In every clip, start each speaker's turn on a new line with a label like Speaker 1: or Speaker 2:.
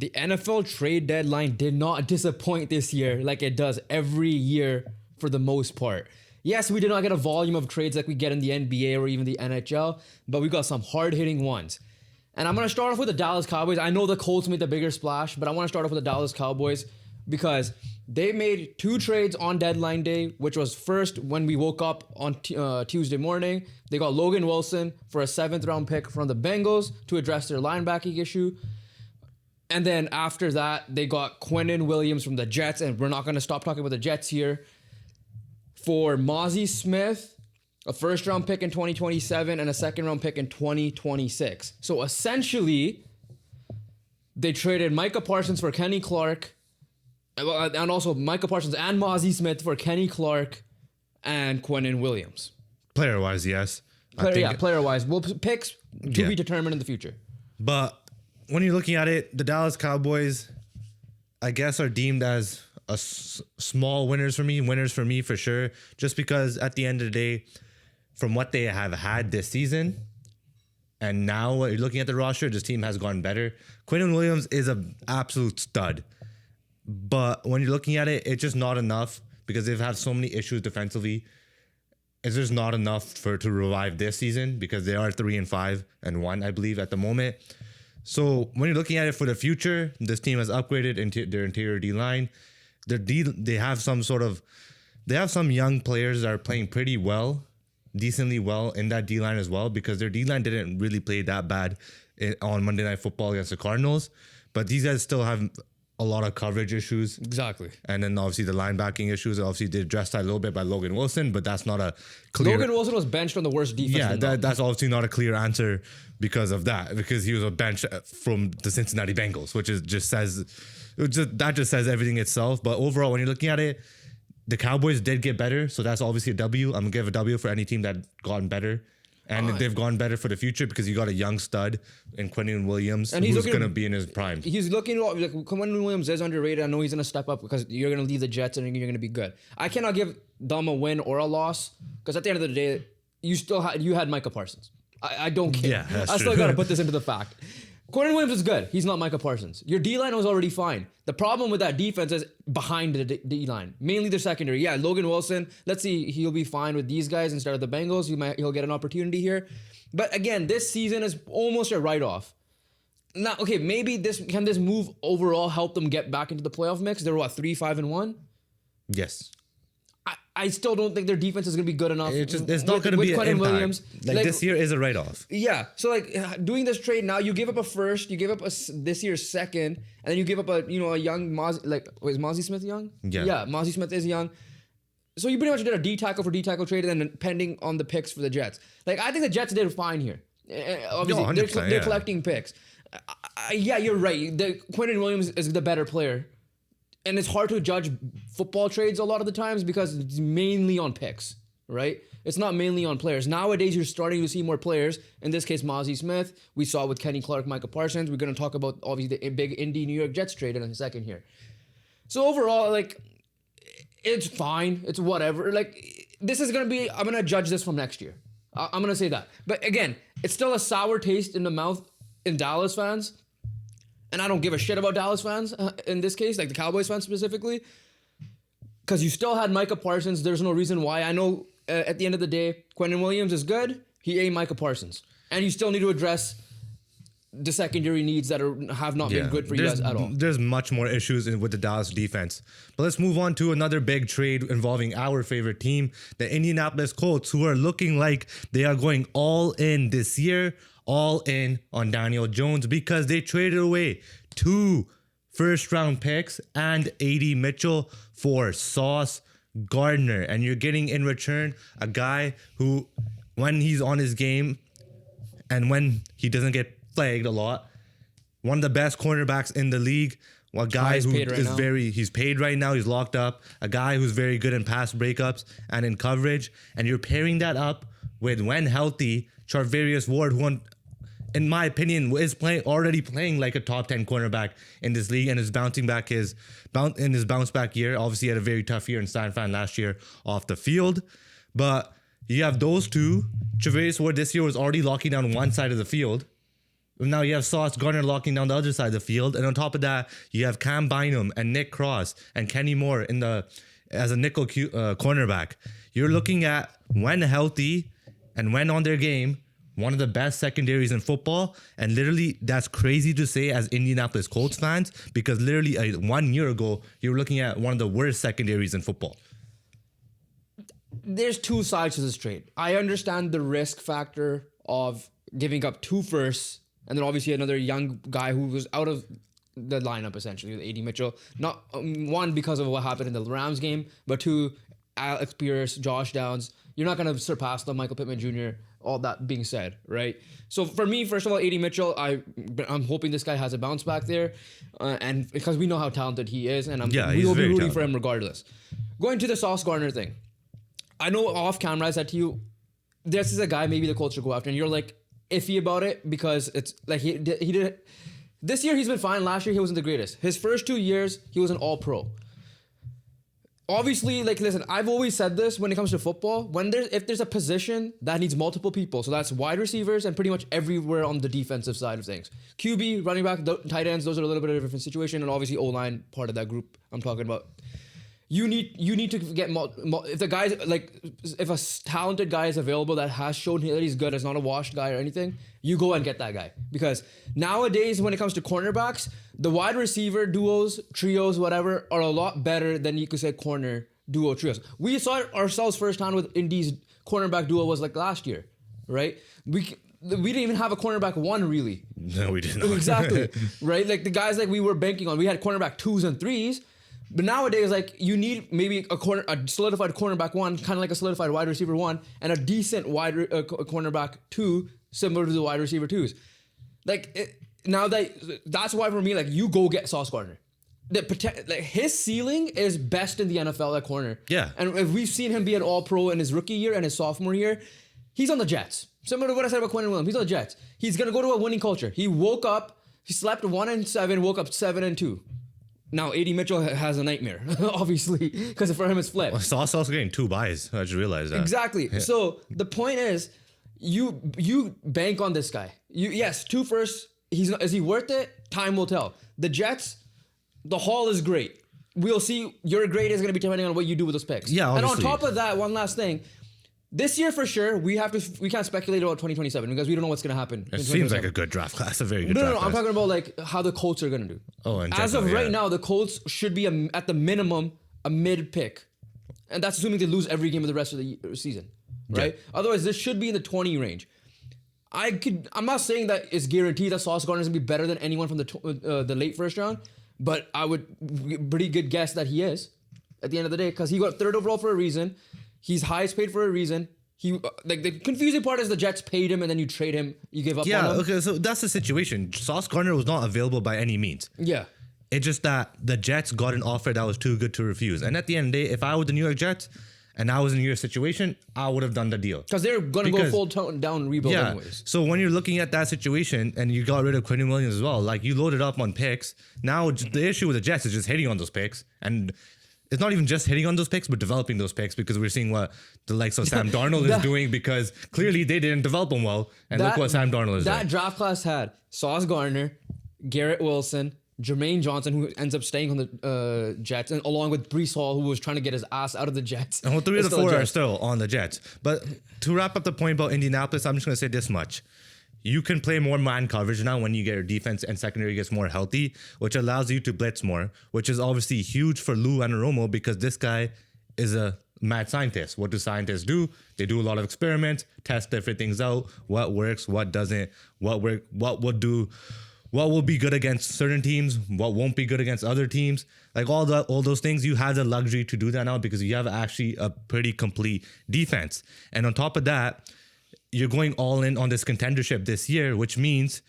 Speaker 1: the NFL trade deadline did not disappoint this year like it does every year for the most part. Yes, we did not get a volume of trades like we get in the NBA or even the NHL, but we got some hard-hitting ones. And I'm going to start off with the Dallas Cowboys. I know the Colts made the bigger splash, but I want to start off with the Dallas Cowboys because they made 2 trades on deadline day, which was first when we woke up on Tuesday morning. They got Logan Wilson for a 7th-round pick from the Bengals to address their linebacking issue. And then after that, they got Quinnen Williams from the Jets, and we're not going to stop talking about the Jets here, for Mozzie Smith, a 1st-round pick in 2027, and a 2nd-round pick in 2026. So essentially, they traded Micah Parsons for Kenny Clark, and also Micah Parsons and Mozzie Smith for Kenny Clark and Quinnen Williams.
Speaker 2: Player-wise, yes.
Speaker 1: Player-wise. We'll picks to be determined in the future.
Speaker 2: But when you're looking at it, the Dallas Cowboys, I guess, are deemed as small winners for me for sure, just because at the end of the day, from what they have had this season and now what you're looking at the roster, this team has gone better. Quinnen Williams is an absolute stud, but when you're looking at it, it's just not enough because they've had so many issues defensively. It's just not enough to revive this season because they are 3-5-1, I believe, at the moment. So when you're looking at it for the future, this team has upgraded into their interior D-line. They have some young players that are playing pretty well, decently well in that D-line as well, because their D-line didn't really play that bad on Monday Night Football against the Cardinals. But these guys still have a lot of coverage issues.
Speaker 1: Exactly.
Speaker 2: And then obviously the linebacking issues. Obviously they addressed that a little bit by Logan Wilson, but that's not a clear...
Speaker 1: Logan Wilson was benched on the worst defense.
Speaker 2: Yeah, that's obviously not a clear answer because of that, because he was a bench from the Cincinnati Bengals, which just says everything itself. But overall, when you're looking at it, the Cowboys did get better, so that's obviously a W. I'm going to give a W for any team that gotten better. And they've gone better for the future because you got a young stud in Quinnen Williams, and who's going to be in his prime.
Speaker 1: He's looking like Quinnen Williams is underrated. I know he's going to step up because you're going to leave the Jets and you're going to be good. I cannot give them a win or a loss because at the end of the day, you had Micah Parsons. I don't care.
Speaker 2: Yeah, that's
Speaker 1: I
Speaker 2: true.
Speaker 1: still got to put this into the fact. Quinnen Williams is good. He's not Micah Parsons. Your D-line was already fine. The problem with that defense is behind the D-line, mainly the secondary. Yeah, Logan Wilson, let's see, he'll be fine with these guys instead of the Bengals. He'll get an opportunity here. But again, this season is almost a write-off. Now, okay, maybe can this move overall help them get back into the playoff mix? They're 3-5-1?
Speaker 2: Yes.
Speaker 1: I still don't think their defense is going to be good enough.
Speaker 2: It's not going to be an impact.
Speaker 1: Williams.
Speaker 2: Like this year is a write-off.
Speaker 1: Yeah. So doing this trade now, you give up a first, you give up this year's second, and then you give up a young Mozzie, is Mozzie Smith young?
Speaker 2: Yeah.
Speaker 1: Yeah, Mozzie Smith is young. So you pretty much did a D-tackle for D-tackle trade, and then pending on the picks for the Jets. I think the Jets did fine here. Obviously, they're collecting picks. Yeah, you're right. Quinnen Williams is the better player. And it's hard to judge football trades a lot of the times because it's mainly on picks, right? It's not mainly on players. Nowadays, you're starting to see more players. In this case, Mozzie Smith. We saw with Kenny Clark, Micah Parsons. We're going to talk about, obviously, the big Indy New York Jets trade in a second here. So overall, it's fine. It's whatever. This is going to be... I'm going to judge this from next year. I'm going to say that. But again, it's still a sour taste in the mouth in Dallas fans. And I don't give a shit about Dallas fans in this case, like the Cowboys fans specifically, because you still had Micah Parsons. There's no reason why. I know at the end of the day, Quinnen Williams is good. He ain't Micah Parsons. And you still need to address the secondary needs that have not been good for you guys at all.
Speaker 2: There's much more issues with the Dallas defense. But let's move on to another big trade involving our favorite team, the Indianapolis Colts, who are looking like they are going all in this year. All in on Daniel Jones because they traded away 2 first-round picks and A.D. Mitchell for Sauce Gardner. And you're getting in return a guy who, when he's on his game and when he doesn't get flagged a lot, one of the best cornerbacks in the league. A guy who is he's paid right now. He's locked up. A guy who's very good in pass breakups and in coverage. And you're pairing that up with, when healthy, Charvarius Ward, who, in my opinion, is already playing like a top 10 cornerback in this league and is bouncing back in his bounce back year. Obviously, he had a very tough year in San Fran last year off the field. But you have those two. Charvarius Ward this year was already locking down one side of the field. Now you have Sauce Gardner locking down the other side of the field. And on top of that, you have Cam Bynum and Nick Cross and Kenny Moore as a nickel cornerback. You're looking at, when healthy and when on their game, one of the best secondaries in football. And literally, that's crazy to say as Indianapolis Colts fans, because literally 1 year ago, you were looking at one of the worst secondaries in football.
Speaker 1: There's two sides to this trade. I understand the risk factor of giving up 2 firsts and then obviously another young guy who was out of the lineup essentially with AD Mitchell. Not one, because of what happened in the Rams game, but 2, Alex Pierce, Josh Downs. You're not going to surpass them, Michael Pittman Jr., all that being said, right? So for me, first of all, AD Mitchell, I'm hoping this guy has a bounce back there, and because we know how talented he is, and we will be rooting for him regardless. Going to the Sauce Gardner thing, I know off camera I said to you, this is a guy maybe the Colts should go after, and you're like iffy about it because it's like he did. This year he's been fine. Last year he wasn't the greatest. His first 2 years he was an All-Pro. Obviously, like, listen, I've always said this when it comes to football. If there's a position that needs multiple people, so that's wide receivers and pretty much everywhere on the defensive side of things. QB, running back, tight ends, those are a little bit of a different situation, and obviously O-line, part of that group I'm talking about. You need to get if the guys, like, if a talented guy is available that has shown that he's good, is not a washed guy or anything, you go and get that guy. Because nowadays, when it comes to cornerbacks, the wide receiver duos, trios, whatever, are a lot better than you could say corner duo trios. We saw it ourselves firsthand with Indy's cornerback duo was like last year, right? We didn't even have a cornerback 1 really.
Speaker 2: No, we did not.
Speaker 1: Exactly, right? Like the guys like we were banking on, we had cornerback 2s and 3s. But nowadays, like, you need maybe a solidified cornerback 1, kind of like a solidified wide receiver 1, and a decent cornerback 2, similar to the wide receiver 2s. Like, that's why for me, like, you go get Sauce Gardner. His ceiling is best in the NFL at corner.
Speaker 2: Yeah.
Speaker 1: And if we've seen him be an All-Pro in his rookie year and his sophomore year, he's on the Jets. Similar to what I said about Quinnen Williams, he's on the Jets. He's going to go to a winning culture. He slept 1-7, woke up 7-2. Now, AD Mitchell has a nightmare, obviously, because for him it's flipped.
Speaker 2: Well, Sauce also getting 2 buys. I just realized that.
Speaker 1: Exactly. Yeah. So the point is, you bank on this guy. Yes, 2 firsts. Is he worth it? Time will tell. The Jets, the haul is great. We'll see. Your grade is going to be depending on what you do with those picks.
Speaker 2: Yeah, obviously.
Speaker 1: And on top of that, one last thing. This year, for sure, we can't speculate about 2027 because we don't know what's going to happen.
Speaker 2: It seems like a good draft class, a very good draft class.
Speaker 1: I'm talking about like how the Colts are going to do.
Speaker 2: Oh, and
Speaker 1: as of right now, the Colts should be at the minimum a mid pick, and that's assuming they lose every game of the rest of the season, right? Yeah. Otherwise, this should be in the 20 range. I'm not saying that it's guaranteed that Sauce Gardner is going to be better than anyone from the late first round, but I would pretty good guess that he is at the end of the day because he got 3rd overall for a reason. He's highest paid for a reason. The confusing part is the Jets paid him and then you trade him. You give up on him.
Speaker 2: Yeah, okay, so that's the situation. Sauce Gardner was not available by any means.
Speaker 1: Yeah.
Speaker 2: It's just that the Jets got an offer that was too good to refuse. And at the end of the day, if I was the New York Jets and I was in your situation, I would have done the deal.
Speaker 1: Because they're going to go full down rebuild anyways.
Speaker 2: So when you're looking at that situation and you got rid of Quinnen Williams as well, like you loaded up on picks. Now the issue with the Jets is just hitting on those picks. And it's not even just hitting on those picks, but developing those picks because we're seeing what the likes of Sam Darnold is doing because clearly they didn't develop them well. And look what Sam Darnold is doing.
Speaker 1: That draft class had Sauce Gardner, Garrett Wilson, Jermaine Johnson, who ends up staying on the Jets, and along with Breece Hall, who was trying to get his ass out of the Jets.
Speaker 2: And 3 of the 4 are still on the Jets. But to wrap up the point about Indianapolis, I'm just going to say this much. You can play more man coverage now when you get your defense and secondary gets more healthy, which allows you to blitz more, which is obviously huge for Lou Anarumo because this guy is a mad scientist. What do scientists do? They do a lot of experiments, test different things out, what works, what doesn't, what will be good against certain teams, what won't be good against other teams. Like all those things, you have the luxury to do that now because you have actually a pretty complete defense. And on top of that, you're going all in on this contendership this year, which means,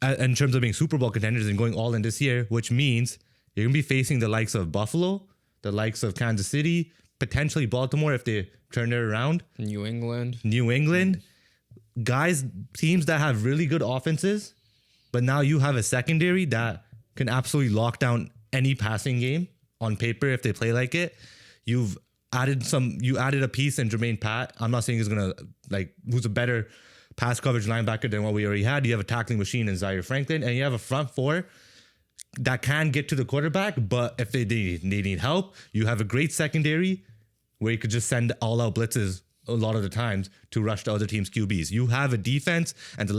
Speaker 2: in terms of being Super Bowl contenders and going all in this year, which means you're going to be facing the likes of Buffalo, the likes of Kansas City, potentially Baltimore if they turn it around.
Speaker 1: New England.
Speaker 2: Guys, teams that have really good offenses, but now you have a secondary that can absolutely lock down any passing game on paper if they play like it. You added a piece in Jermaine Pat. I'm not saying he's gonna who's a better pass coverage linebacker than what we already had. You have a tackling machine in Zaire Franklin, and you have a front four that can get to the quarterback, but if they need help, you have a great secondary where you could just send all-out blitzes a lot of the times to rush the other team's QBs. You have a defense and the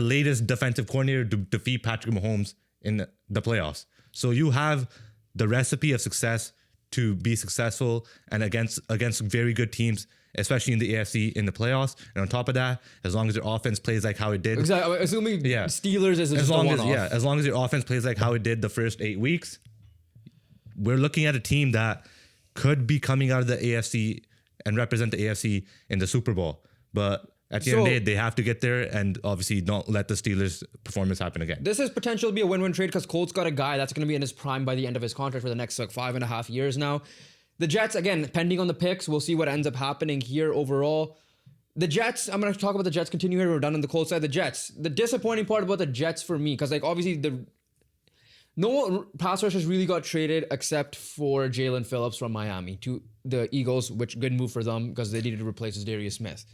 Speaker 2: latest defensive coordinator to defeat Patrick Mahomes in the playoffs. So you have the recipe of success to be successful and against very good teams, especially in the AFC in the playoffs. And on top of that, as long as their offense plays like how it did.
Speaker 1: Exactly. Assuming Steelers is just a one-off.
Speaker 2: As long as your offense plays like how it did the first 8 weeks, we're looking at a team that could be coming out of the AFC and represent the AFC in the Super Bowl. But at the end of the day, they have to get there and obviously not let the Steelers' performance happen again.
Speaker 1: This is potential to be a win-win trade because Colts got a guy that's going to be in his prime by the end of his contract for the next 5.5 years now. The Jets, again, pending on the picks, we'll see what ends up happening here overall. The Jets, I'm going to talk about the Jets, continue here. We're done on the Colts side. The Jets, the disappointing part about the Jets for me, because obviously no pass rushers really got traded except for Jalen Phillips from Miami to the Eagles, which good move for them because they needed to replace Darius Smith.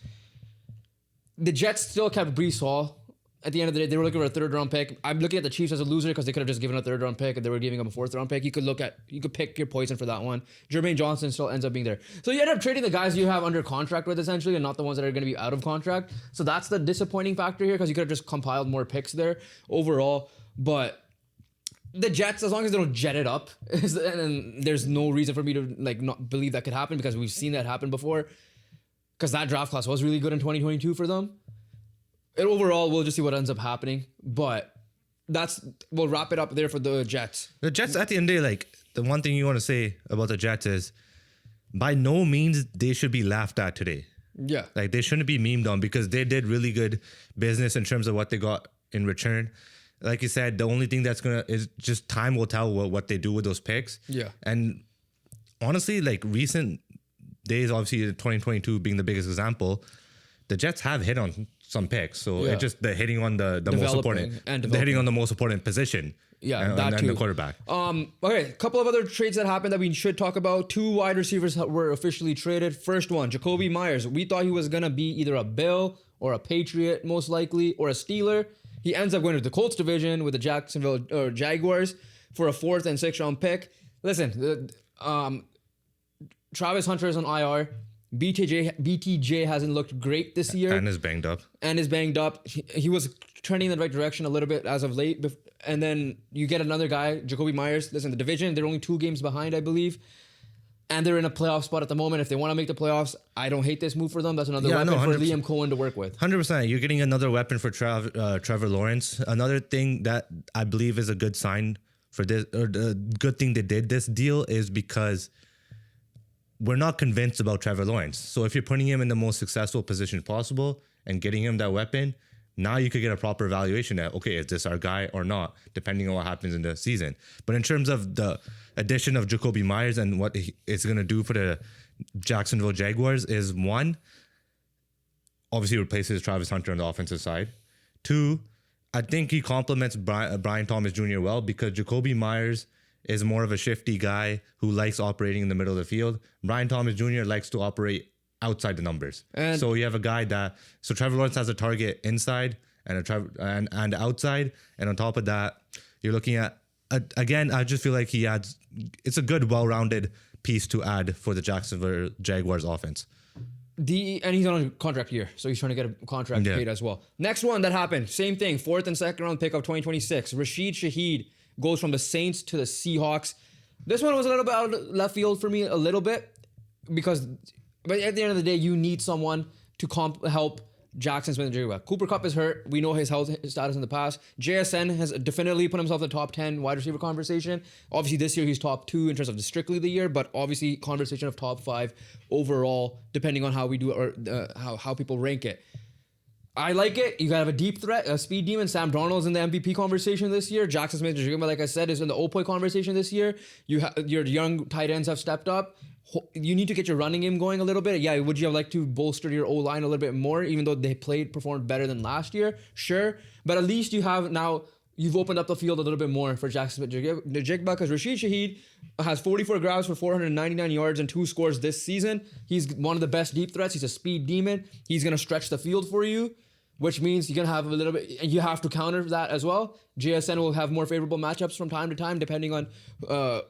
Speaker 1: The Jets still kept Breece Hall. At the end of the day, they were looking for a 3rd-round pick. I'm looking at the Chiefs as a loser because they could have just given a 3rd-round pick and they were giving them a 4th-round pick. You could pick your poison for that one. Jermaine Johnson still ends up being there. So you end up trading the guys you have under contract with essentially and not the ones that are going to be out of contract. So that's the disappointing factor here because you could have just compiled more picks there overall. But the Jets, as long as they don't jet it up, and there's no reason for me to not believe that could happen because we've seen that happen before. Because that draft class was really good in 2022 for them. And overall, we'll just see what ends up happening. But we'll wrap it up there for the Jets.
Speaker 2: The Jets, at the end of the day, the one thing you want to say about the Jets is, by no means they should be laughed at today.
Speaker 1: Yeah.
Speaker 2: They shouldn't be memed on because they did really good business in terms of what they got in return. Like you said, the only thing is just time will tell what they do with those picks.
Speaker 1: Yeah.
Speaker 2: And honestly, recent days, obviously 2022 being the biggest example, the Jets have hit on some picks. So it's just the hitting on the most important position.
Speaker 1: Yeah,
Speaker 2: and the quarterback.
Speaker 1: Okay, a couple of other trades that happened that we should talk about. 2 wide receivers were officially traded. First one, Jacoby Myers. We thought he was gonna be either a Bill or a Patriot, most likely, or a Steeler. He ends up going to the Colts division with the Jacksonville Jaguars for a 4th and 6th-round pick. Listen, Travis Hunter is on IR. BTJ hasn't looked great this year.
Speaker 2: And is banged up.
Speaker 1: He was trending in the right direction a little bit as of late. And then you get another guy, Jacoby Myers. Listen, the division, they're only 2 games behind, I believe. And they're in a playoff spot at the moment. If they want to make the playoffs, I don't hate this move for them. That's another weapon for Liam Cohen to work with.
Speaker 2: 100%. You're getting another weapon for Trevor Lawrence. Another thing that I believe is a good sign for this, or the good thing they did this deal, is because we're not convinced about Trevor Lawrence. So if you're putting him in the most successful position possible and getting him that weapon, now you could get a proper evaluation that, okay, is this our guy or not, depending on what happens in the season. But in terms of the addition of Jacoby Myers and what it's going to do for the Jacksonville Jaguars is, 1, obviously replaces Travis Hunter on the offensive side. 2, I think he complements Brian Thomas Jr. well because Jacoby Myers is more of a shifty guy who likes operating in the middle of the field. Brian Thomas Jr. likes to operate outside the numbers. And so you have a guy so Trevor Lawrence has a target inside and outside. And on top of that, you're looking at, again, I just feel like it's a good, well-rounded piece to add for the Jacksonville Jaguars offense.
Speaker 1: And he's on a contract year, so he's trying to get a contract paid as well. Next one that happened, same thing, 4th and 2nd round pick of 2026. Rashid Shaheed goes from the Saints to the Seahawks. This one was a little bit out of left field for me, a little bit, but at the end of the day, you need someone to help Jackson Smith-Njigba. Cooper Kupp is hurt. We know his health status in the past. JSN has definitely put himself in the top 10 wide receiver conversation. Obviously, this year he's top 2 in terms of strictly the year, but obviously conversation of top 5 overall, depending on how we do it or how people rank it. I like it. You got to have a deep threat, a speed demon. Sam Darnold's in the MVP conversation this year. Jackson Smith-Njigba, like I said, is in the Opoi conversation this year. Your young tight ends have stepped up. You need to get your running game going a little bit. Yeah, would you have liked to bolster your O-line a little bit more, even though they performed better than last year? Sure. But at least you have now you've opened up the field a little bit more for Jackson Smith-Njigba because Rashid Shaheed has 44 grabs for 499 yards and 2 scores this season. He's one of the best deep threats. He's a speed demon. He's going to stretch the field for you, which means you're going to have a little bit, and you have to counter that as well. JSN will have more favorable matchups from time to time, depending on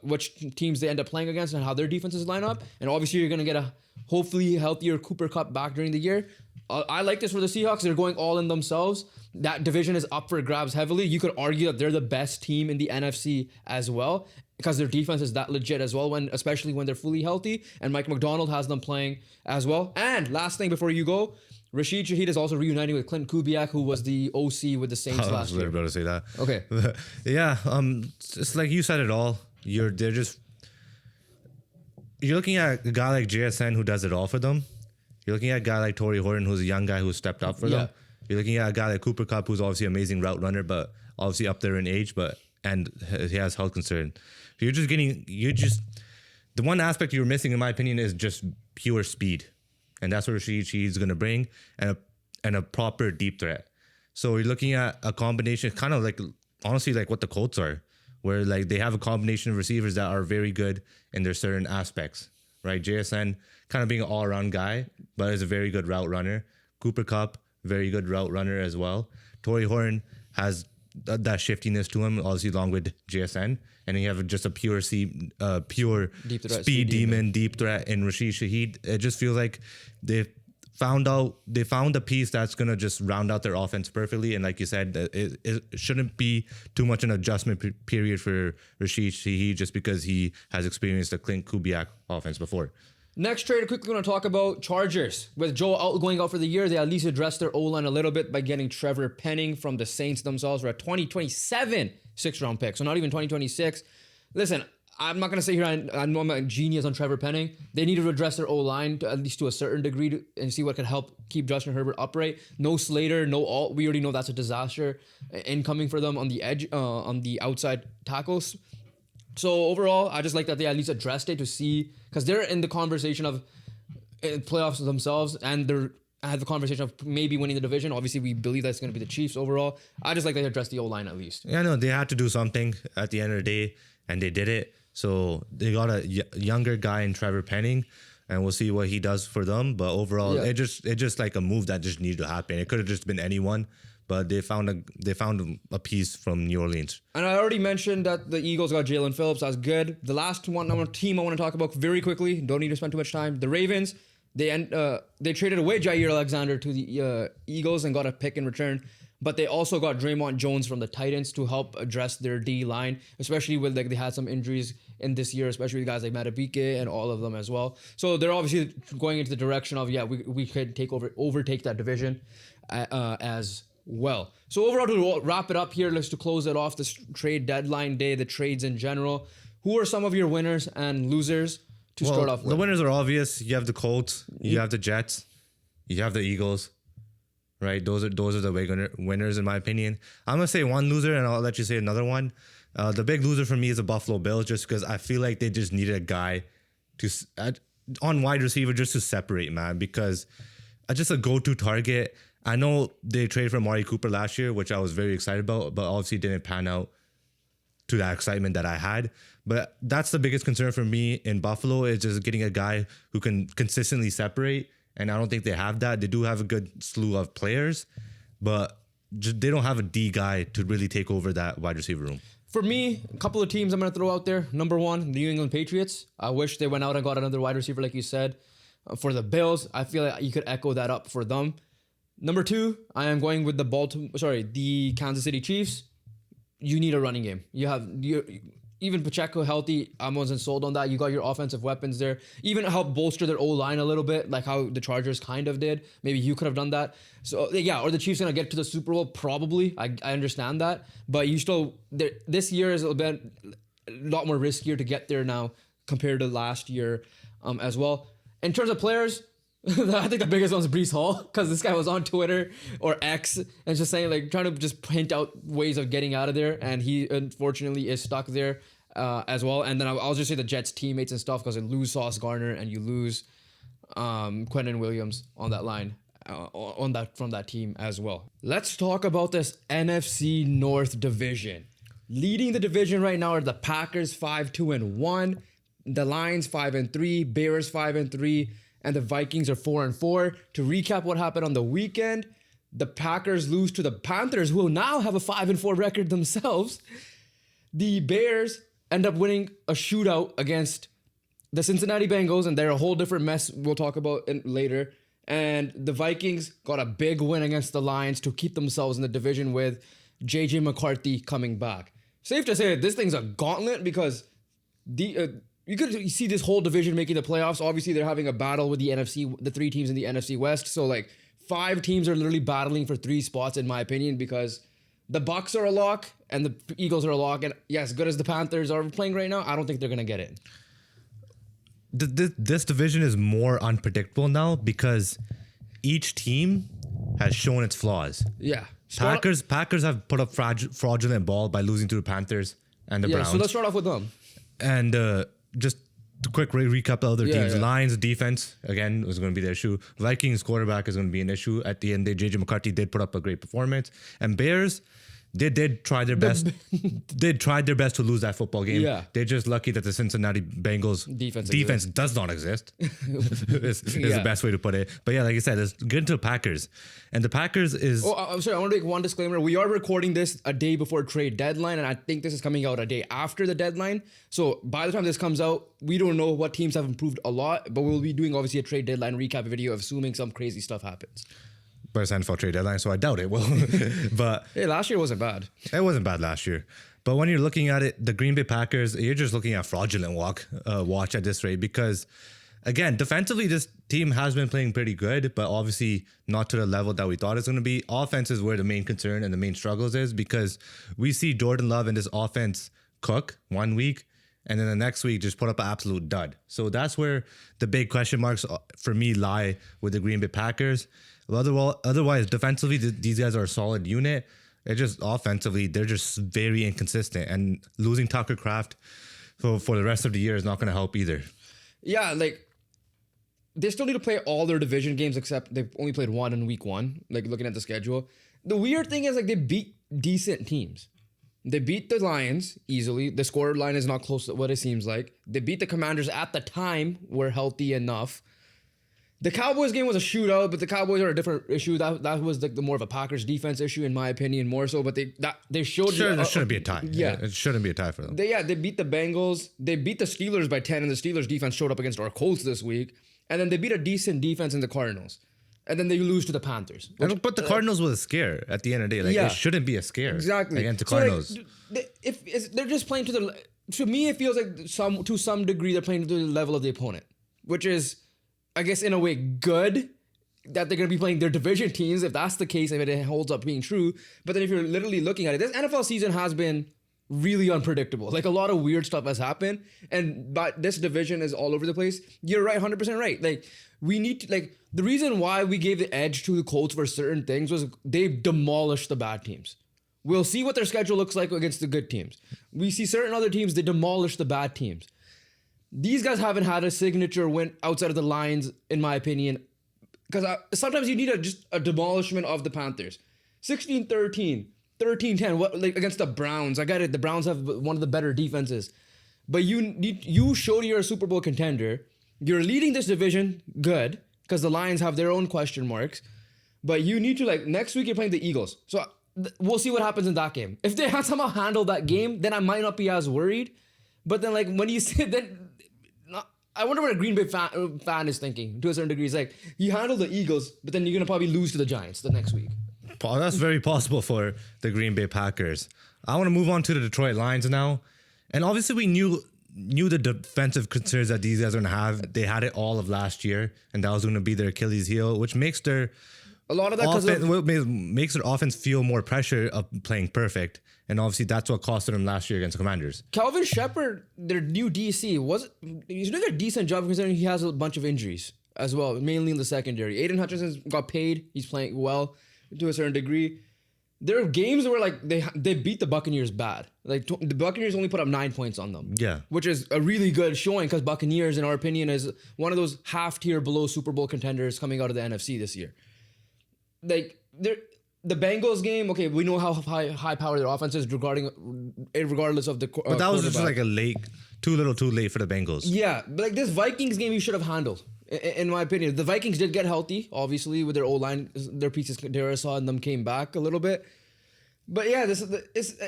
Speaker 1: which teams they end up playing against and how their defenses line up. And obviously, you're going to get a hopefully healthier Cooper Kupp back during the year. I like this for the Seahawks. They're going all in themselves. That division is up for grabs heavily. You could argue that they're the best team in the NFC as well because their defense is that legit as well, especially when they're fully healthy. And Mike McDonald has them playing as well. And last thing before you go, Rashid Shaheed is also reuniting with Clinton Kubiak, who was the OC with the Saints last year.
Speaker 2: I was about to say that.
Speaker 1: Okay.
Speaker 2: Yeah, it's like you said it all. You're looking at a guy like JSN who does it all for them. You're looking at a guy like Torrey Horton, who's a young guy who stepped up for them. You're looking at a guy like Cooper Kupp, who's obviously an amazing route runner, but obviously up there in age, and he has health concern. So the one aspect you're missing, in my opinion, is just pure speed. And that's what Rashid going to bring, and a proper deep threat. So you're looking at a combination, kind of like, honestly, like what the Colts are, where like they have a combination of receivers that are very good in their certain aspects, right? JSN kind of being an all-around guy, but is a very good route runner. Cooper Kupp, very good route runner as well. Torrey Horton has that shiftiness to him, obviously along with JSN. And you have just a pure speed demon, deep threat in Rashid Shaheed. It just feels like they found a piece that's going to just round out their offense perfectly. And like you said, it shouldn't be too much an adjustment period for Rashid Shaheed just because he has experienced the Clint Kubiak offense before.
Speaker 1: Next trade, quickly going to talk about Chargers. With Joe going out for the year, they at least addressed their O-line a little bit by getting Trevor Penning from the Saints themselves for a 2027 6th-round pick. So not even 2026. Listen, I'm not going to say here I know I'm a genius on Trevor Penning. They need to address their O-line at least to a certain degree and see what can help keep Justin Herbert upright. No Slater, no Alt. We already know that's a disaster incoming for them on the edge, on the outside tackles. So overall, I just like that they at least addressed it to see, because they're in the conversation of playoffs themselves, and they're had the conversation of maybe winning the division. Obviously, we believe that's going to be the Chiefs overall. I just like they addressed the O-line at least.
Speaker 2: Yeah, no, they had to do something at the end of the day, and they did it. So they got a younger guy in Trevor Penning, and we'll see what he does for them. But overall, it just like a move that just needed to happen. It could have just been anyone. But they found a piece from New Orleans. And
Speaker 1: I already mentioned that the Eagles got Jalen Phillips. That's good. The last team I want to talk about very quickly, don't need to spend too much time. The Ravens, they traded away Jair Alexander to the Eagles and got a pick in return. But they also got Draymond Jones from the Titans to help address their D line, especially with they had some injuries in this year, especially with guys like Matabike and all of them as well. So they're obviously going into the direction of we could overtake that division as well. So overall, to wrap it up here, let's to close it off this trade deadline day, the trades in general. Who are some of your winners and losers to start off with?
Speaker 2: The winners are obvious. You have the Colts, you have the Jets, you have the Eagles, right? Those are the big winners in my opinion. I'm gonna say one loser, and I'll let you say another one. The big loser for me is the Buffalo Bills, just because I feel like they just needed a guy on wide receiver just to separate, man, because just a go-to target. I know they traded for Amari Cooper last year, which I was very excited about, but obviously didn't pan out to that excitement that I had. But that's the biggest concern for me in Buffalo, is just getting a guy who can consistently separate. And I don't think they have that. They do have a good slew of players, but they don't have a D guy to really take over that wide receiver room.
Speaker 1: For me, a couple of teams I'm going to throw out there. Number one, the New England Patriots. I wish they went out and got another wide receiver, like you said. For the Bills, I feel like you could echo that up for them. Number two, I am going with the Kansas City Chiefs. You need a running game. Even Pacheco healthy, I wasn't sold on that. You got your offensive weapons there. Even help bolster their O-line a little bit, like how the Chargers kind of did. Maybe you could have done that. So or the Chiefs gonna get to the Super Bowl, probably. I understand that, but you still this year is a lot more riskier to get there now compared to last year, as well. In terms of players, I think the biggest one is Breece Hall, because this guy was on Twitter or X and just saying, trying to just hint out ways of getting out of there, and he unfortunately is stuck there as well. And then I'll just say the Jets teammates and stuff, because you lose Sauce Gardner and you lose Quinnen Williams on that line from that team as well. Let's talk about this NFC North division. Leading the division right now are the Packers 5-2-1, the Lions 5-3, Bears 5-3, and the Vikings are 4-4. To recap what happened on the weekend, the Packers lose to the Panthers, who will now have a 5-4 record themselves. The Bears end up winning a shootout against the Cincinnati Bengals, and they're a whole different mess we'll talk about later. And the Vikings got a big win against the Lions to keep themselves in the division with J.J. McCarthy coming back. Safe to say this thing's a gauntlet because you could see this whole division making the playoffs. Obviously, they're having a battle with the NFC, the 3 teams in the NFC West. So, like, 5 teams are literally battling for 3 spots, in my opinion, because the Bucs are a lock and the Eagles are a lock. And yeah, as good as the Panthers are playing right now, I don't think they're going to get it.
Speaker 2: This division is more unpredictable now because each team has shown its flaws.
Speaker 1: Yeah.
Speaker 2: Packers have put up fraudulent ball by losing to the Panthers and the Browns.
Speaker 1: So let's start off with them.
Speaker 2: And just a quick recap of other teams.
Speaker 1: Yeah.
Speaker 2: Lions defense, again, was going to be the issue. Vikings quarterback is going to be an issue. At the end, J.J. McCarthy did put up a great performance. And Bears, they did try their best. They tried their best to lose that football game.
Speaker 1: Yeah.
Speaker 2: They're just lucky that the Cincinnati Bengals defense does not exist. is the best way to put it. But yeah, like I said, let's get into the Packers. And the Packers is...
Speaker 1: Oh, I'm sorry. I want to make one disclaimer. We are recording this a day before trade deadline, and I think this is coming out a day after the deadline. So by the time this comes out, we don't know what teams have improved a lot, but we'll be doing obviously a trade deadline recap video, assuming some crazy stuff happens.
Speaker 2: But it's NFL trade deadline, so I doubt it will. But
Speaker 1: hey, last year wasn't bad.
Speaker 2: It wasn't bad last year. But when you're looking at it, the Green Bay Packers, you're just looking at fraudulent watch at this rate because, again, defensively, this team has been playing pretty good, but obviously not to the level that we thought it's going to be. Offense is where the main concern and the main struggles is because we see Jordan Love and this offense cook 1 week, and then the next week just put up an absolute dud. So that's where the big question marks for me lie with the Green Bay Packers. Otherwise, defensively, these guys are a solid unit. It's just offensively, they're just very inconsistent. And losing Tucker Kraft for the rest of the year is not going to help either.
Speaker 1: Yeah, like, they still need to play all their division games except they've only played 1 in week 1, like, looking at the schedule. The weird thing is, like, they beat decent teams. They beat the Lions easily. The score line is not close to what it seems like. They beat the Commanders at the time, were healthy enough. The Cowboys game was a shootout, but the Cowboys are a different issue. That was like the more of a Packers defense issue, in my opinion, more so. But they showed
Speaker 2: it shouldn't be a tie.
Speaker 1: Yeah,
Speaker 2: it shouldn't be a tie for them.
Speaker 1: They beat the Bengals. They beat the Steelers by 10, and the Steelers defense showed up against our Colts this week. And then they beat a decent defense in the Cardinals. And then they lose to the Panthers.
Speaker 2: But the Cardinals was a scare at the end of the day. Like, it shouldn't be a scare.
Speaker 1: Exactly.
Speaker 2: Against the Cardinals.
Speaker 1: Like, they're just playing to me, it feels like to some degree they're playing to the level of the opponent, which is, I guess, in a way, good that they're going to be playing their division teams, if that's the case, if it holds up being true. But then if you're literally looking at it, this NFL season has been really unpredictable. Like, a lot of weird stuff has happened, but this division is all over the place. You're right, 100% right. Like, we need to, like, the reason why we gave the edge to the Colts for certain things was they've demolished the bad teams. We'll see what their schedule looks like against the good teams. We see certain other teams, they demolish the bad teams. These guys haven't had a signature win outside of the Lions, in my opinion, because sometimes you need just a demolishment of the Panthers. 16-13, 13-10, like against the Browns. I get it. The Browns have one of the better defenses, but you showed you're a Super Bowl contender. You're leading this division, good, because the Lions have their own question marks. But you need to, like, next week you're playing the Eagles, so we'll see what happens in that game. If they somehow handle that game, then I might not be as worried. But then, like, when you say that. I wonder what a Green Bay fan is thinking to a certain degree. It's like, you handle the Eagles, but then you're going to probably lose to the Giants the next week.
Speaker 2: That's very possible for the Green Bay Packers. I want to move on to the Detroit Lions now. And obviously we knew the defensive concerns that these guys are going to have. They had it all of last year, and that was going to be their Achilles heel, which makes their...
Speaker 1: A lot of that
Speaker 2: makes their offense feel more pressure of playing perfect. And obviously that's what costed them last year against the Commanders.
Speaker 1: Calvin Shepard, their new DC, he's doing a decent job considering he has a bunch of injuries as well, mainly in the secondary. Aiden Hutchinson's got paid. He's playing well to a certain degree. There are games where, like, they beat the Buccaneers bad. Like, the Buccaneers only put up 9 points on them.
Speaker 2: Yeah.
Speaker 1: Which is a really good showing because Buccaneers, in our opinion, is one of those half-tier below Super Bowl contenders coming out of the NFC this year. like the Bengals game. Okay, we know how high power their offense is regardless of the.
Speaker 2: But that was just like too little, too late for the Bengals.
Speaker 1: Yeah, but like this Vikings game, you should have handled. In my opinion, the Vikings did get healthy, obviously, with their O-line, their pieces, Darisaw and them came back a little bit. But yeah, this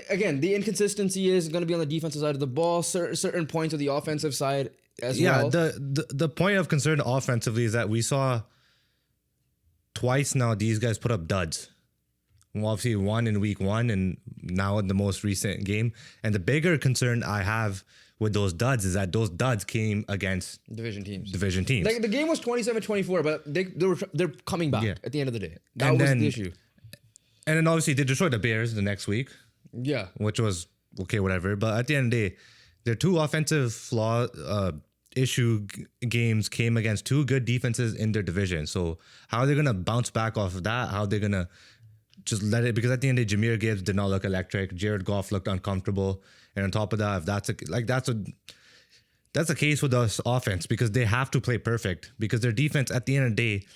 Speaker 1: again, the inconsistency is going to be on the defensive side of the ball, certain points of the offensive side as well.
Speaker 2: Yeah, the point of concern offensively is that we saw twice now these guys put up duds. Well, obviously, one in week 1 and now in the most recent game. And the bigger concern I have with those duds is that those duds came against
Speaker 1: division teams.
Speaker 2: Like,
Speaker 1: the game was 27-24, but they're coming back at the end of the day. That was the issue.
Speaker 2: And then obviously they destroyed the Bears the next week.
Speaker 1: Yeah.
Speaker 2: Which was okay, whatever. But at the end of the day, their two offensive games came against two good defenses in their division. So how are they going to bounce back off of that? How are they going to just let it? Because at the end of the day, Jahmyr Gibbs did not look electric. Jared Goff looked uncomfortable. And on top of that, if that's a case with us offense, because they have to play perfect, because their defense at the end of the day,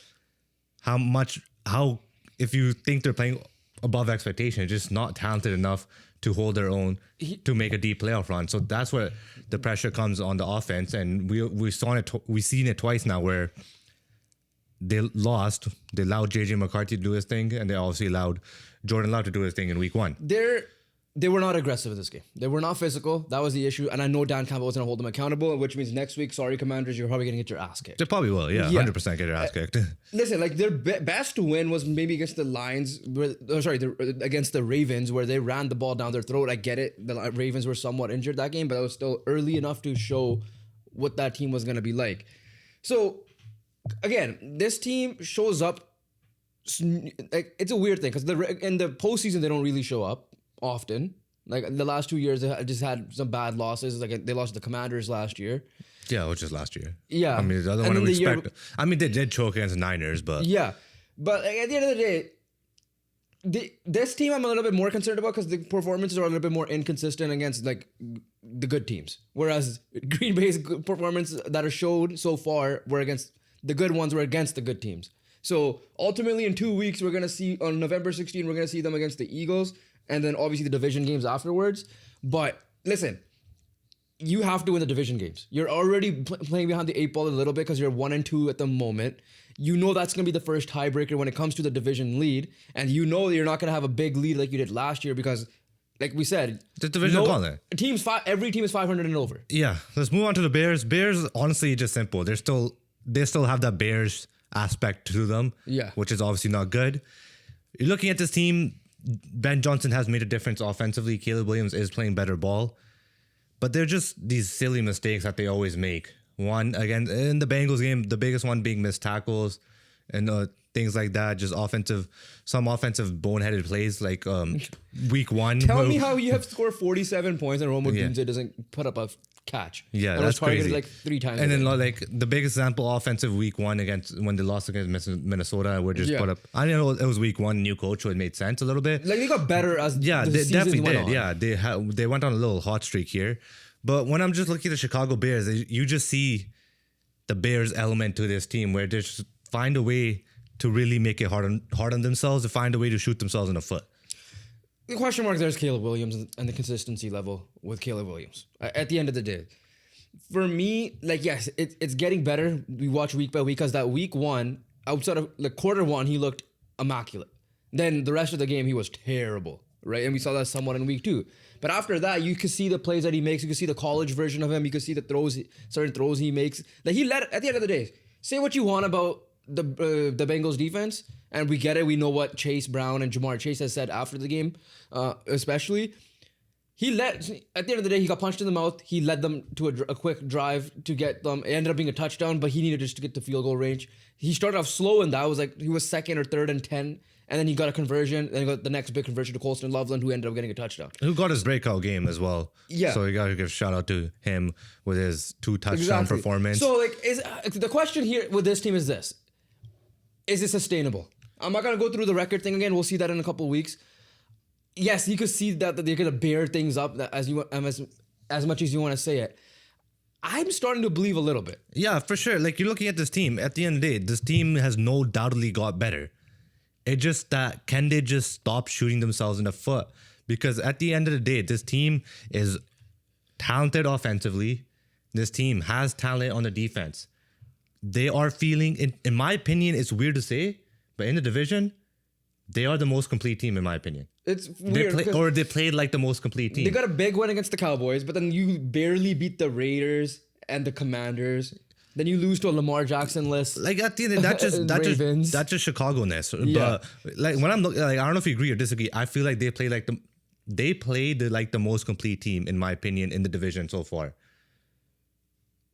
Speaker 2: if you think they're playing above expectation, just not talented enough to hold their own to make a deep playoff run. So that's where the pressure comes on the offense, and we've seen it twice now where they lost. They allowed JJ McCarthy to do his thing, and they obviously allowed Jordan Love to do his thing in week 1.
Speaker 1: They were not aggressive in this game. They were not physical. That was the issue. And I know Dan Campbell was going to hold them accountable, which means next week, sorry, Commanders, you're probably going to get your ass kicked.
Speaker 2: They probably will, yeah. 100% get your ass kicked.
Speaker 1: Listen, like their best win was maybe against the Lions, against the Ravens, where they ran the ball down their throat. I get it. The Ravens were somewhat injured that game, but it was still early enough to show what that team was going to be like. So, again, this team shows up. Like, it's a weird thing because in the postseason, they don't really show up often. Like the last 2 years, they just had some bad losses. Like they lost to the Commanders last year.
Speaker 2: Yeah, which is last year.
Speaker 1: Yeah.
Speaker 2: I mean, the other one we expect. They did choke against the Niners, but.
Speaker 1: Yeah. But at the end of the day, this team I'm a little bit more concerned about because the performances are a little bit more inconsistent against like the good teams. Whereas Green Bay's performance that are showed so far were against the good ones, were against the good teams. So ultimately in 2 weeks, we're going to see on November 16, we're going to see them against the Eagles. And then obviously the division games afterwards. But listen, you have to win the division games. You're already playing behind the 8 ball a little bit because you're 1-2 at the moment. You know that's going to be the first tiebreaker when it comes to the division lead. And you know that you're not going to have a big lead like you did last year because, like we said,
Speaker 2: the division gauntlet.
Speaker 1: Every team is 500 and over.
Speaker 2: Yeah, let's move on to the Bears. Bears, honestly, just simple. They still have that Bears aspect to them, which is obviously not good. You're looking at this team. Ben Johnson has made a difference offensively. Caleb Williams is playing better ball. But they're just these silly mistakes that they always make. One, again, in the Bengals game, the biggest one being missed tackles and things like that. Just some offensive boneheaded plays like week 1.
Speaker 1: Tell me how you have scored 47 points and Romo Dunze doesn't put up a catch.
Speaker 2: Yeah, that's crazy.
Speaker 1: Like 3 times.
Speaker 2: And then like the biggest example offensive week 1 when they lost against Minnesota, we just put up. I know it was week 1, new coach, so it made sense a little bit.
Speaker 1: Like they got better as
Speaker 2: they definitely did. On. Yeah, they went on a little hot streak here. But when I'm just looking at the Chicago Bears, you just see the Bears element to this team where they just find a way to really make it hard on themselves, to find a way to shoot themselves in the foot.
Speaker 1: The question mark there is Caleb Williams and the consistency level with Caleb Williams. At the end of the day, for me, like, yes, it's getting better. We watch week by week because that week 1, outside of like quarter 1, he looked immaculate. Then the rest of the game, he was terrible, right? And we saw that somewhat in week 2. But after that, you could see the plays that he makes. You could see the college version of him. You could see the certain throws he makes. Like at the end of the day, say what you want about the Bengals defense, and we get it. We know what Chase Brown and Jamar Chase has said after the game, especially. At the end of the day, he got punched in the mouth. He led them to a quick drive to get them. It ended up being a touchdown, but he needed just to get the field goal range. He started off slow in that. It was like he was 2nd or 3rd and 10. And then he got a conversion. Then he got the next big conversion to Colston Loveland, who ended up getting a touchdown.
Speaker 2: Who got his breakout game as well.
Speaker 1: Yeah.
Speaker 2: So you got to give a shout out to him with his 2 touchdown performance.
Speaker 1: So the question here with this team is this. Is it sustainable? I'm not going to go through the record thing again. We'll see that in a couple of weeks. Yes, you could see that they're going to bear things up as much as you want to say it. I'm starting to believe a little bit.
Speaker 2: Yeah, for sure. Like, you're looking at this team. At the end of the day, this team has no doubtedly got better. It just that can they just stop shooting themselves in the foot? Because at the end of the day, this team is talented offensively. This team has talent on the defense. They are feeling, in my opinion, it's weird to say, but in the division, they are the most complete team, in my opinion.
Speaker 1: It's weird.
Speaker 2: They played like the most complete team.
Speaker 1: They got a big win against the Cowboys, but then you barely beat the Raiders and the Commanders. Then you lose to a Lamar Jackson list.
Speaker 2: Like at the end, that's just Chicago-ness.
Speaker 1: Yeah.
Speaker 2: But like when I'm looking, like I don't know if you agree or disagree. I feel like they played like the most complete team, in my opinion, in the division so far.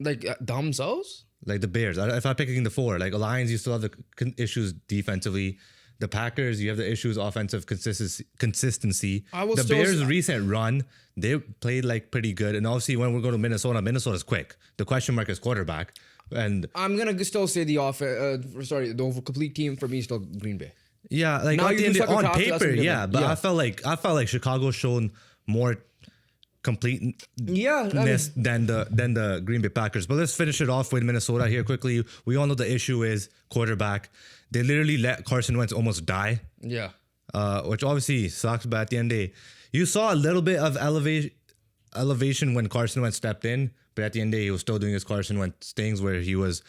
Speaker 1: Like themselves?
Speaker 2: Like the Bears. If I'm picking the four, like the Lions, you still have the issues defensively. The Packers, you have the issues offensive consistency. The Bears' recent run, they played like pretty good. And obviously, when we go to Minnesota, Minnesota's quick. The question mark is quarterback. And
Speaker 1: I'm gonna still say the complete team for me is still Green Bay.
Speaker 2: Yeah, like
Speaker 1: now
Speaker 2: on paper, yeah. But I felt like Chicago shown more completeness than the Green Bay Packers. But let's finish it off with Minnesota here quickly. We all know the issue is quarterback. They literally let Carson Wentz almost die.
Speaker 1: Yeah.
Speaker 2: Which obviously sucks, but at the end of the day, you saw a little bit of elevation when Carson Wentz stepped in, but at the end of the day, he was still doing his Carson Wentz things where he was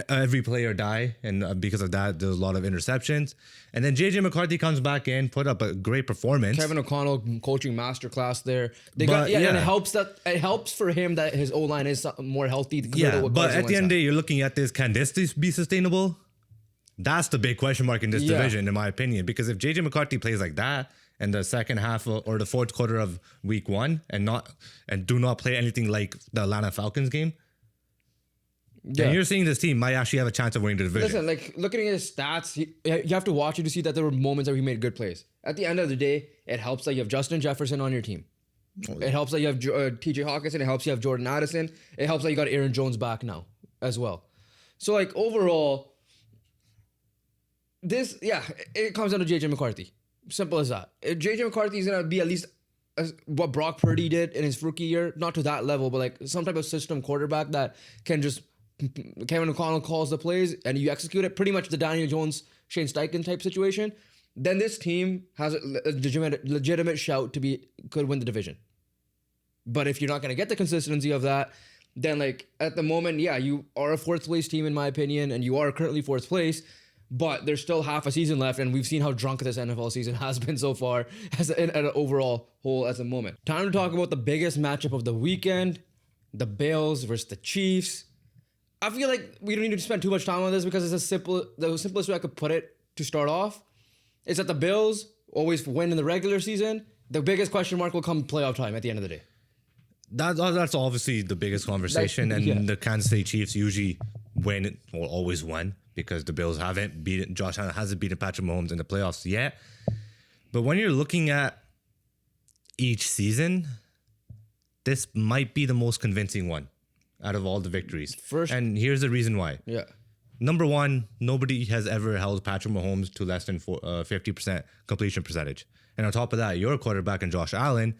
Speaker 2: every player die, and because of that, there's a lot of interceptions. And then JJ McCarthy comes back in, put up a great performance.
Speaker 1: Kevin O'Connell coaching masterclass there. And it helps for him that his O-line is more healthy.
Speaker 2: But at the end of the day, you're looking at this. Can this be sustainable? That's the big question mark in this division, in my opinion. Because if JJ McCarthy plays like that in the second half or the fourth quarter of week one and do not play anything like the Atlanta Falcons game, then you're seeing this team might actually have a chance of winning the division.
Speaker 1: Listen, like looking at his stats, you have to watch it to see that there were moments where he made good plays. At the end of the day, it helps that you have Justin Jefferson on your team. It helps that you have TJ Hawkinson. It helps you have Jordan Addison. It helps that you got Aaron Jones back now as well. So like overall, it comes down to JJ McCarthy. Simple as that. If JJ McCarthy is gonna be at least what Brock Purdy did in his rookie year, not to that level, but like some type of system quarterback that can just Kevin O'Connell calls the plays and you execute it, pretty much the Daniel Jones, Shane Steichen type situation, then this team has a legitimate shout could win the division. But if you're not gonna get the consistency of that, then like at the moment, you are a fourth place team in my opinion, and you are currently fourth place. But there's still half a season left, and we've seen how drunk this NFL season has been so far as an overall whole as a moment. Time to talk about the biggest matchup of the weekend, the Bills versus the Chiefs. I feel like we don't need to spend too much time on this because it's the simplest way I could put it to start off is that the Bills always win in the regular season. The biggest question mark will come playoff time at the end of the day.
Speaker 2: That's obviously the biggest conversation, the Kansas City Chiefs usually win or always win. Because the Bills Josh Allen hasn't beaten Patrick Mahomes in the playoffs yet. But when you're looking at each season, this might be the most convincing one out of all the victories. And here's the reason why.
Speaker 1: Yeah.
Speaker 2: Number one, nobody has ever held Patrick Mahomes to less than 50% completion percentage. And on top of that, your quarterback and Josh Allen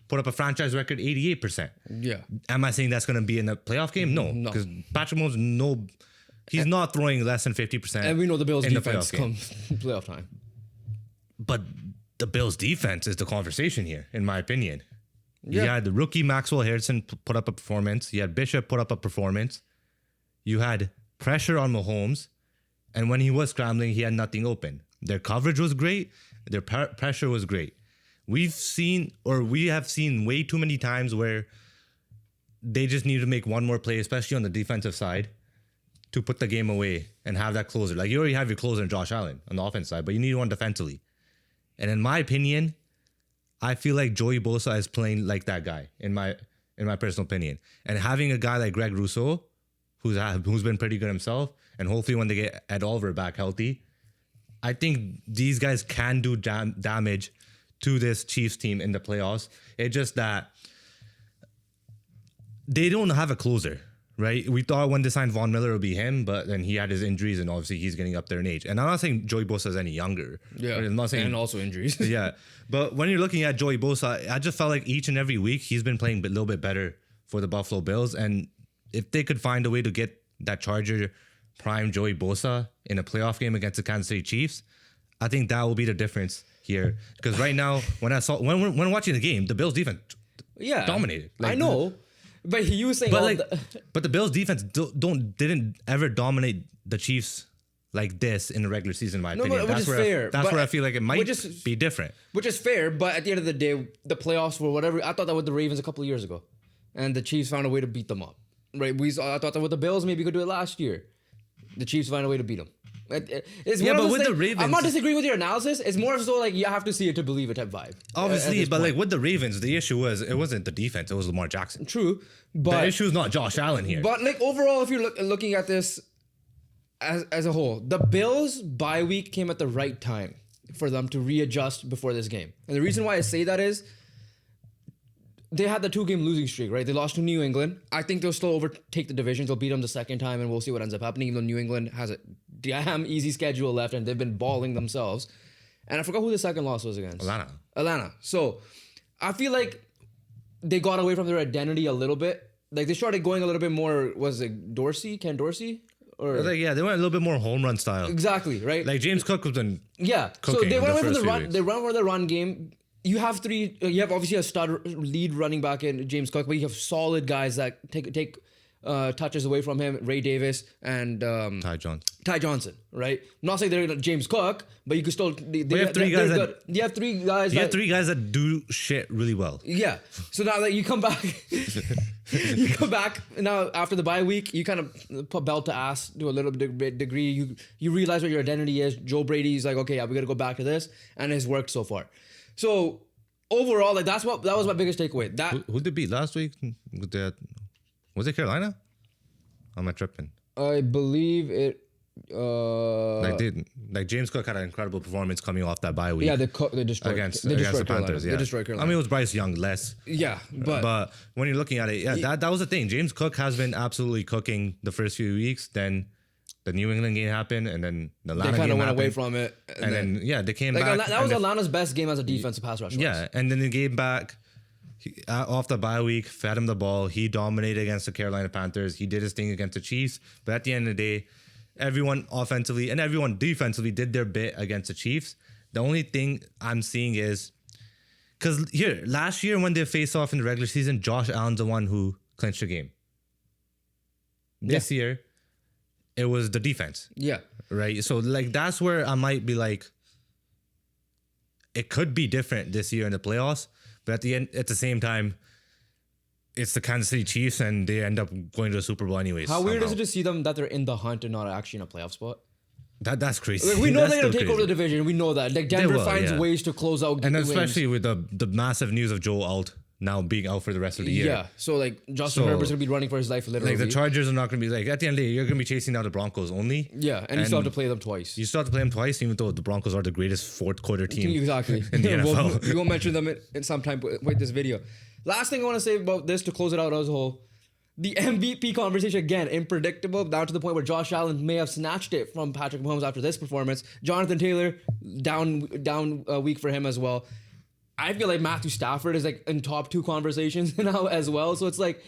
Speaker 2: put up a franchise record 88%.
Speaker 1: Yeah.
Speaker 2: Am I saying that's going to be in the playoff game? No. Because Patrick Mahomes, he's not throwing less than 50%.
Speaker 1: And we know the Bills' defense comes playoff time.
Speaker 2: But the Bills' defense is the conversation here, in my opinion.
Speaker 1: Yeah.
Speaker 2: You had the rookie Maxwell Harrison put up a performance. You had Bishop put up a performance. You had pressure on Mahomes. And when he was scrambling, he had nothing open. Their coverage was great. Their pressure was great. We have seen way too many times where they just need to make one more play, especially on the defensive side, to put the game away and have that closer. Like you already have your closer in Josh Allen on the offense side, but you need one defensively. And in my opinion, I feel like Joey Bosa is playing like that guy in my personal opinion. And having a guy like Greg Rousseau, who's been pretty good himself, and hopefully when they get Ed Oliver back healthy, I think these guys can do damage to this Chiefs team in the playoffs. It's just that they don't have a closer. Right? We thought when they signed Von Miller, it would be him, but then he had his injuries, and obviously he's getting up there in age. And I'm not saying Joey Bosa is any younger.
Speaker 1: Yeah,
Speaker 2: I'm not saying,
Speaker 1: and also injuries.
Speaker 2: Yeah, but when you're looking at Joey Bosa, I just felt like each and every week he's been playing a little bit better for the Buffalo Bills. And if they could find a way to get that Charger prime Joey Bosa in a playoff game against the Kansas City Chiefs, I think that will be the difference here. Because right now, when watching the game, the Bills defense dominated.
Speaker 1: I know. But you were saying,
Speaker 2: but the Bills defense didn't ever dominate the Chiefs like this in the regular season, in my opinion.
Speaker 1: That's fair.
Speaker 2: That's where I feel like it might be different.
Speaker 1: Which is fair, but at the end of the day, the playoffs were whatever. I thought that with the Ravens a couple of years ago, and the Chiefs found a way to beat them up. Right? I thought that with the Bills, maybe you could do it last year. The Chiefs found a way to beat them. It's
Speaker 2: but with the Ravens,
Speaker 1: I'm not disagreeing with your analysis. It's more so like you have to see it to believe it type vibe.
Speaker 2: Obviously, but like with the Ravens, the issue it wasn't the defense; it was Lamar Jackson.
Speaker 1: True, but
Speaker 2: the issue is not Josh Allen here.
Speaker 1: But like overall, if you're looking at this as a whole, the Bills bye week came at the right time for them to readjust before this game. And the reason why I say that is they had the 2-game losing streak, right? They lost to New England. I think they'll still overtake the division. They'll beat them the second time, and we'll see what ends up happening. Even though New England has a damn easy schedule left, and they've been balling themselves. And I forgot who the second loss was against. Atlanta. So I feel like they got away from their identity a little bit. Like they started going a little bit more. Was it Ken Dorsey? Or
Speaker 2: they went a little bit more home run style.
Speaker 1: Exactly, right?
Speaker 2: Like James Cook was been
Speaker 1: cooking. So they went away from the run. They run for the run game. You have three. You have obviously a stud lead running back in James Cook, but you have solid guys that take touches away from him. Ray Davis and Ty Johnson, right? I'm not saying they're James Cook, but you could still. You have three guys
Speaker 2: that do shit really well.
Speaker 1: Yeah. So now that you come back, now after the bye week, you kind of put belt to ass to a little bit degree. You realize what your identity is. Joe Brady's like, okay, yeah, we got to go back to this, and it's worked so far. So overall, like that was my biggest takeaway.
Speaker 2: Who did they beat last week? Was it Carolina? Am I tripping?
Speaker 1: I believe it.
Speaker 2: Like James Cook had an incredible performance coming off that bye week.
Speaker 1: Yeah, they destroyed
Speaker 2: against the Panthers. Yeah.
Speaker 1: They destroyed Carolina.
Speaker 2: I mean, it was Bryce Young less.
Speaker 1: Yeah, but
Speaker 2: when you're looking at it, that was the thing. James Cook has been absolutely cooking the first few weeks. Then the New England game happened, and then the Atlanta game happened. They kind of went away
Speaker 1: from it.
Speaker 2: And then they came back.
Speaker 1: That was Atlanta's best game as a defensive pass rusher.
Speaker 2: Yeah, and then they came back off the bye week, fed him the ball. He dominated against the Carolina Panthers. He did his thing against the Chiefs. But at the end of the day, everyone offensively and everyone defensively did their bit against the Chiefs. The only thing I'm seeing is, because last year when they faced off in the regular season, Josh Allen's the one who clinched the game. This year, it was the defense.
Speaker 1: Yeah.
Speaker 2: Right? So, like, that's where I might be like, it could be different this year in the playoffs. But at the same time, it's the Kansas City Chiefs, and they end up going to the Super Bowl anyways.
Speaker 1: How weird is it to see them that they're in the hunt and not actually in a playoff spot?
Speaker 2: That's crazy.
Speaker 1: Like, we know they're going to take over the division. We know that. Like Denver finds ways to close out.
Speaker 2: And especially with the massive news of Joe Alt now being out for the rest of the year.
Speaker 1: Yeah. So like Justin Herbert's going to be running for his life literally.
Speaker 2: Like the Chargers are not going to be like, at the end of the day, you're going to be chasing down the Broncos only.
Speaker 1: Yeah. And you still have to play them twice.
Speaker 2: You still have to play them twice, even though the Broncos are the greatest fourth quarter team.
Speaker 1: Exactly.
Speaker 2: In the NFL.
Speaker 1: We won't mention them in some time with this video. Last thing I want to say about this to close it out as a whole. The MVP conversation, again, unpredictable, down to the point where Josh Allen may have snatched it from Patrick Mahomes after this performance. Jonathan Taylor, down a week for him as well. I feel like Matthew Stafford is like in top 2 conversations now as well. So it's like,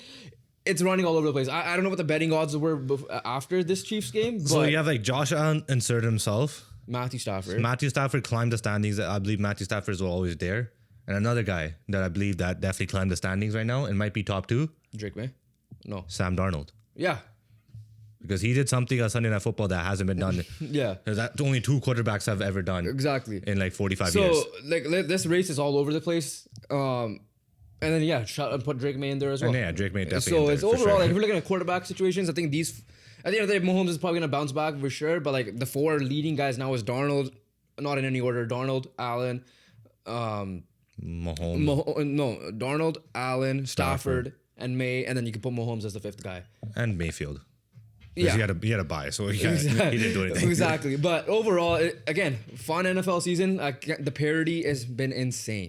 Speaker 1: it's running all over the place. I don't know what the betting odds were after this Chiefs game. But
Speaker 2: so you have like Josh Allen inserted himself.
Speaker 1: Matthew Stafford
Speaker 2: climbed the standings. I believe Matthew Stafford is always there. And another guy that I believe that definitely climbed the standings right now and might be top 2.
Speaker 1: Drake May? No.
Speaker 2: Sam Darnold.
Speaker 1: Yeah.
Speaker 2: Because he did something on Sunday Night Football that hasn't been done.
Speaker 1: Yeah.
Speaker 2: That's only 2 quarterbacks have ever done.
Speaker 1: Exactly.
Speaker 2: In like 45 years.
Speaker 1: So, like, this race is all over the place. And then, put Drake May in there as well.
Speaker 2: And yeah, Drake May definitely.
Speaker 1: So, it's overall, like, if we're looking at quarterback situations, I think these, at the end of the day, Mahomes is probably going to bounce back for sure. But, like, the 4 leading guys now is Darnold, not in any order, Darnold, Allen, Darnold, Allen, Stafford, and May, and then you can put Mahomes as the 5th guy.
Speaker 2: And Mayfield. Yeah. He had a bye, so he didn't do anything.
Speaker 1: Exactly. But overall, again, fun NFL season. The parity has been insane.